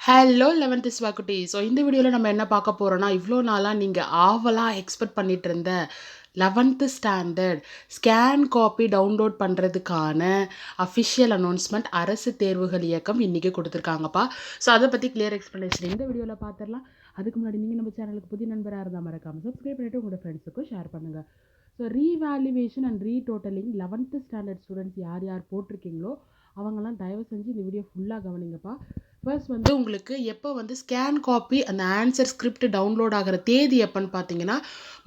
Hello 11th ஸ்வாக்குட்டி. So இந்த வீடியோவில் நம்ம என்ன பார்க்க போகிறோன்னா, இவ்வளோ நாளாக நீங்கள் ஆவலாக எக்ஸ்பெக்ட் பண்ணிட்டு இருந்த 11th standard scan copy download பண்ணுறதுக்கான அஃபிஷியல் அனௌன்ஸ்மெண்ட் அரசு தேர்வுகள் இயக்கம் இன்றைக்கி கொடுத்துருக்காங்கப்பா. ஸோ அதை பற்றி கிளியர் எக்ஸ்ப்ளனேஷன் இந்த வீடியோவில் பார்த்துடலாம். அதுக்கு முன்னாடி நீங்கள் நம்ம சேனலுக்கு புதிய நண்பராக இருந்தால் மறக்காமல் சப்ஸ்கிரைப் பண்ணிவிட்டு உங்களோட ஃப்ரெண்ட்ஸுக்கும் ஷேர் பண்ணுங்கள். So revaluation and retotalling 11th standard students யார் யார் போட்டிருக்கீங்களோ அவங்கெல்லாம் தயவு செஞ்சு இந்த வீடியோ ஃபுல்லாக கவனிங்கப்பா. ஃபர்ஸ்ட் வந்து உங்களுக்கு எப்போ வந்து ஸ்கேன் காப்பி அந்த ஆன்சர் ஸ்கிரிப்ட் டவுன்லோட் ஆகிற தேதி எப்போன்னு பார்த்தீங்கன்னா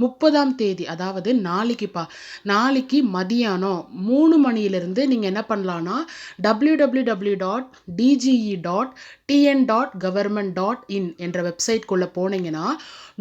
30ஆம் தேதி, அதாவது நாளைக்குப்பா. நாளைக்கு மதியானம் 3 மணியிலிருந்து நீங்கள் என்ன பண்ணலான்னா www.dge.tn.government.in என்ற வெப்சைட்குள்ளே போனீங்கன்னா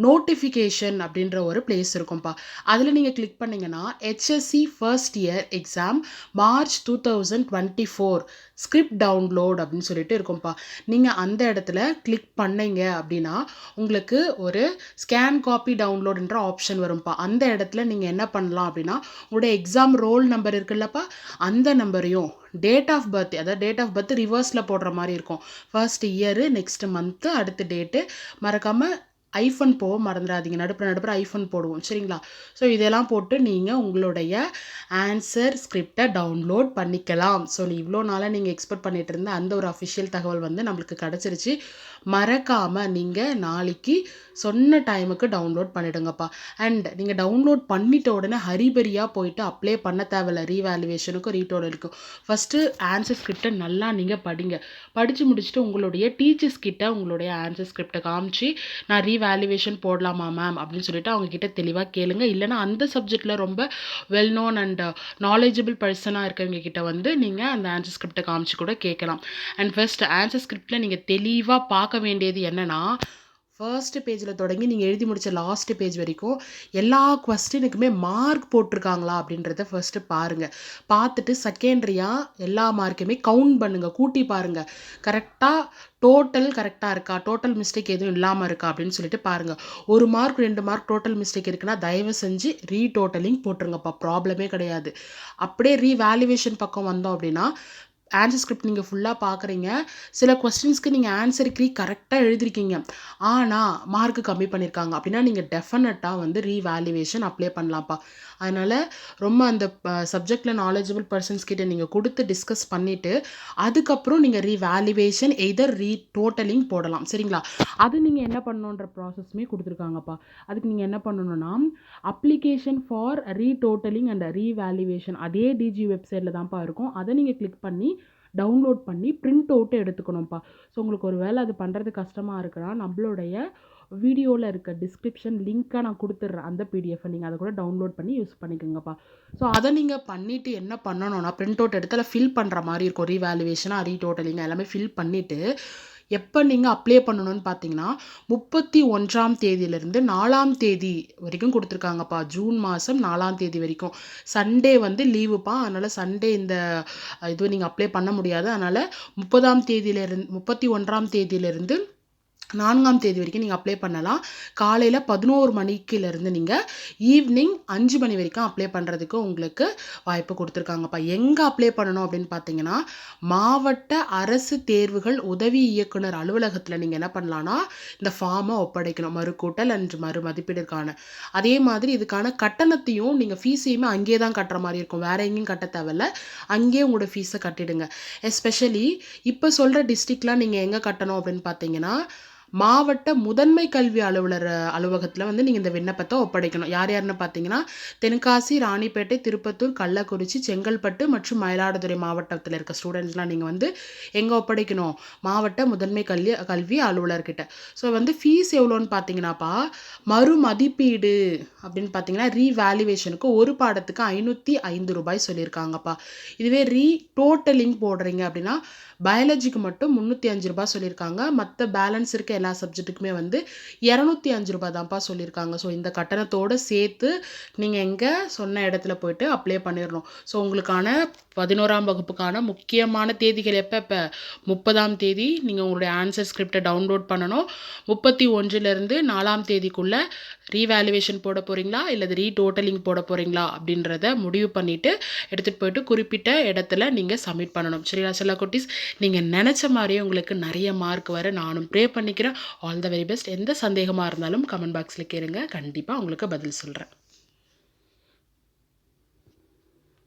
நோட்டிஃபிகேஷன் அப்படின்ற ஒரு பிளேஸ் இருக்கும்ப்பா. அதில் நீங்கள் கிளிக் பண்ணிங்கன்னா HSC first year exam March 2024 script download அப்படின்னு சொல்லிட்டு இருக்கும்ப்பா. நீங்கள் அந்த இடத்துல கிளிக் பண்ணீங்க அப்படின்னா உங்களுக்கு ஒரு ஸ்கேன் காப்பி டவுன்லோடுன்ற ஆப்ஷன் வரும்ப்பா. அந்த இடத்துல நீங்கள் என்ன பண்ணலாம் அப்படின்னா உங்களுடைய எக்ஸாம் ரோல் நம்பர் இருக்குல்லப்பா, அந்த நம்பரையும் டேட் ஆஃப் பர்த், அதாவது டேட் ஆஃப் பர்த் ரிவர்ஸில் போடுற மாதிரி இருக்கும். ஃபர்ஸ்ட் இயரு, நெக்ஸ்ட் மந்த்து, அடுத்த டேட்டு, மறக்காமல் ஐஃபோன் போக மறந்துடாதீங்க. நடுப்புற ஐஃபோன் போடுவோம் சரிங்களா. ஸோ இதெல்லாம் போட்டு நீங்கள் உங்களுடைய ஆன்சர் ஸ்கிரிப்டை டவுன்லோட் பண்ணிக்கலாம். ஸோ இவ்வளோ நாளாக நீங்கள் எக்ஸ்பெக்ட் பண்ணிட்டு இருந்த அந்த ஒரு அஃபிஷியல் தகவல் வந்து நம்மளுக்கு கிடச்சிருச்சு. மறக்காமல் நீங்கள் நாளைக்கு சொன்ன டைமுக்கு டவுன்லோட் பண்ணிவிடுங்கப்பா. அண்ட் நீங்கள் டவுன்லோட் பண்ணிட்ட உடனே ஹரிபரியாக போயிட்டு அப்ளை பண்ண தேவையில்ல ரீவேல்யூவேஷனுக்கும் ரீடோட்டலுக்கும். ஃபஸ்ட்டு ஆன்சர் ஸ்கிரிப்டை நல்லா நீங்கள் படிங்க. படித்து முடிச்சுட்டு உங்களுடைய டீச்சர்ஸ் கிட்ட உங்களுடைய ஆன்சர் ஸ்கிரிப்டை காமிச்சு நான் ரீவேல்யூவேஷன் போடலாமா மேம் அப்படின்னு சொல்லிட்டு அவங்கக்கிட்ட தெளிவாக கேளுங்க. இல்லைனா அந்த சப்ஜெக்டில் ரொம்ப வெல் நோன் அண்ட் நாலேஜபிள் பர்சனாக இருக்கவங்க கிட்ட வந்து நீங்கள் அந்த ஆன்சர் ஸ்கிரிப்டை காமிச்சு கூட கேட்கலாம். அண்ட் ஃபர்ஸ்ட் ஆன்சர் ஸ்கிரிப்டில் நீங்கள் தெளிவாக பார்க்க வேண்டியது என்னென்னா, ஃபர்ஸ்ட் பேஜில் தொடங்கி நீங்கள் எழுதி முடித்த லாஸ்ட் பேஜ் வரைக்கும் எல்லா கொஸ்டினுக்குமே மார்க் போட்டிருக்காங்களா அப்படின்றத ஃபர்ஸ்ட்டு பாருங்கள். பார்த்துட்டு செகண்டரியாக எல்லா மார்க்குமே கவுண்ட் பண்ணுங்கள், கூட்டி பாருங்கள். கரெக்டாக டோட்டல் கரெக்டாக இருக்கா, டோட்டல் மிஸ்டேக் எதுவும் இல்லாமல் இருக்கா அப்படின்னு சொல்லிட்டு பாருங்கள். 1 மார்க் 2 மார்க் டோட்டல் மிஸ்டேக் இருக்குன்னா தயவு செஞ்சு ரீடோட்டலிங் போட்டுருங்கப்பா, ப்ராப்ளமே கிடையாது. அப்படியே ரீவேல்யூவேஷன் பக்கம் வந்தோம் அப்படின்னா ஆன்சர் ஸ்கிரிப்ட் நீங்கள் ஃபுல்லாக பார்க்குறீங்க. சில கொஸ்டின்ஸ்க்கு நீங்கள் ஆன்சர் க்ரீ கரெக்டாக எழுதிருக்கீங்க, ஆனால் மார்க்கு கம்மி பண்ணியிருக்காங்க அப்படின்னா நீங்கள் டெஃபினட்டாக வந்து ரீவேல்யூவேஷன் அப்ளை பண்ணலாம்ப்பா. அதனால் ரொம்ப அந்த சப்ஜெக்டில் நாலேஜபிள் பர்சன்ஸ் கிட்ட நீங்கள் கொடுத்து டிஸ்கஸ் பண்ணிவிட்டு அதுக்கப்புறம் நீங்கள் ரீவேல்யூவேஷன் எய்தர் ரீடோட்டலிங் போடலாம் சரிங்களா. அது நீங்கள் என்ன பண்ணணுன்ற ப்ராசஸ்மே கொடுத்துருக்காங்கப்பா. அதுக்கு நீங்கள் என்ன பண்ணணும்னா application for retotalling and revaluation அதே டிஜி வெப்சைட்டில் தான்ப்பா இருக்கும். அதை நீங்கள் கிளிக் பண்ணி டவுன்லோட் பண்ணி பிரிண்ட் அவுட்டை எடுத்துக்கணும்ப்பா. ஸோ உங்களுக்கு ஒரு வேளை அது பண்ணுறது கஷ்டமாக இருக்குன்னா நம்மளுடைய வீடியோவில் இருக்க டிஸ்கிரிப்ஷன் லிங்க்காக நான் கொடுத்துட்றேன். அந்த பிடிஎஃபை நீங்கள் அதை கூட டவுன்லோட் பண்ணி யூஸ் பண்ணிக்கோங்கப்பா. ஸோ அதை நீங்கள் பண்ணிவிட்டு என்ன பண்ணணும்னா பிரிண்ட் அவுட் எடுத்து அதில் ஃபில் பண்ணுற மாதிரி இருக்கும். ரீவேல்யூவேஷனாக ரீடோட்டலிங் எல்லாமே ஃபில் பண்ணிவிட்டு எப்போ நீங்கள் அப்ளை பண்ணணும்னு பார்த்தீங்கன்னா 31ஆம் தேதியிலேருந்து 4ஆம் தேதி வரைக்கும் கொடுத்துருக்காங்கப்பா. ஜூன் மாதம் 4ஆம் தேதி வரைக்கும். சண்டே வந்து லீவுப்பா, அதனால் சண்டே இந்த இது நீங்கள் அப்ளை பண்ண முடியாது. அதனால் 31ஆம் தேதியிலேருந்து 4ஆம் தேதி வரைக்கும் நீங்கள் அப்ளை பண்ணலாம். காலையில் 11 மணிக்கிலேருந்து நீங்கள் ஈவினிங் 5 மணி வரைக்கும் அப்ளை பண்ணுறதுக்கு உங்களுக்கு வாய்ப்பு கொடுத்துருக்காங்கப்பா. எங்கே அப்ளை பண்ணணும் அப்படின்னு பார்த்தீங்கன்னா மாவட்ட அரசு தேர்வுகள் உதவி இயக்குனர் அலுவலகத்தில் நீங்கள் என்ன பண்ணலான்னா இந்த ஃபார்மை ஒப்படைக்கணும், மறுக்கூட்டல் அன்று மறு மதிப்பீடுக்கான. அதே மாதிரி இதுக்கான கட்டணத்தையும் நீங்கள் ஃபீஸையுமே அங்கேயே தான் கட்டுற மாதிரி இருக்கும், வேறு எங்கேயும் கட்ட தேவையில்ல, அங்கேயே உங்களோட ஃபீஸை கட்டிடுங்க. எஸ்பெஷலி இப்போ சொல்கிற டிஸ்ட்ரிக்ட்லாம் நீங்கள் எங்கே கட்டணும் அப்படின்னு பார்த்தீங்கன்னா மாவட்ட முதன்மை கல்வி அலுவலர் அலுவலகத்தில் வந்து நீங்கள் இந்த விண்ணப்பத்தை ஒப்படைக்கணும். யார் யாருன்னு பார்த்தீங்கன்னா தென்காசி, ராணிப்பேட்டை, திருப்பத்தூர், கள்ளக்குறிச்சி, செங்கல்பட்டு மற்றும் மயிலாடுதுறை மாவட்டத்தில் இருக்க ஸ்டூடெண்ட்ஸ்லாம் நீங்கள் வந்து எங்கே ஒப்படைக்கணும், மாவட்ட முதன்மை கல்வி அலுவலர்கிட்ட. ஸோ வந்து ஃபீஸ் எவ்வளோன்னு பார்த்தீங்கன்னாப்பா மறு மதிப்பீடு அப்படின்னு பார்த்தீங்கன்னா ரீவேல்யூவேஷனுக்கு ஒரு பாடத்துக்கு 505 ரூபாய் சொல்லியிருக்காங்கப்பா. இதுவே டோட்டலிங் போடுறீங்க அப்படின்னா பயாலஜிக்கு மட்டும் 305 ரூபாய் சொல்லியிருக்காங்க. மற்ற பேலன்ஸ் இருக்க எல்லா சப்ஜெக்ட்டுக்குமே வந்து ₹205 தான்ப்பா சொல்லியிருக்காங்க. ஸோ இந்த கட்டணத்தோடு சேர்த்து நீங்கள் எங்கே சொன்ன இடத்துல போய்ட்டு அப்ளை பண்ணிடணும். ஸோ உங்களுக்கான 11ஆம் வகுப்புக்கான முக்கியமான தேதிகள் எப்போ 30ஆம் தேதி நீங்கள் உங்களுடைய ஆன்சர் ஸ்கிரிப்டை டவுன்லோட் பண்ணணும். 31லேருந்து 4ஆம் தேதிக்குள்ளே ரீவேல்யூவேஷன் போட போகிறீங்களா இல்லை ரீடோட்டலிங் போட போகிறீங்களா அப்படின்றத முடிவு பண்ணிவிட்டு எடுத்துகிட்டு போயிட்டு குறிப்பிட்ட இடத்துல நீங்கள் சப்மிட் பண்ணணும். சரியா செல்ல குட்டீஸ், நீங்கள் நினச்ச மாதிரியே உங்களுக்கு நிறைய மார்க் வர நானும் ப்ரே பண்ணிக்கிறேன். All the very best. எந்த சந்தேகமாக இருந்தாலும் கமெண்ட் பாக்ஸில் கேளுங்க, கண்டிப்பாக உங்களுக்கு பதில் சொல்கிறேன்.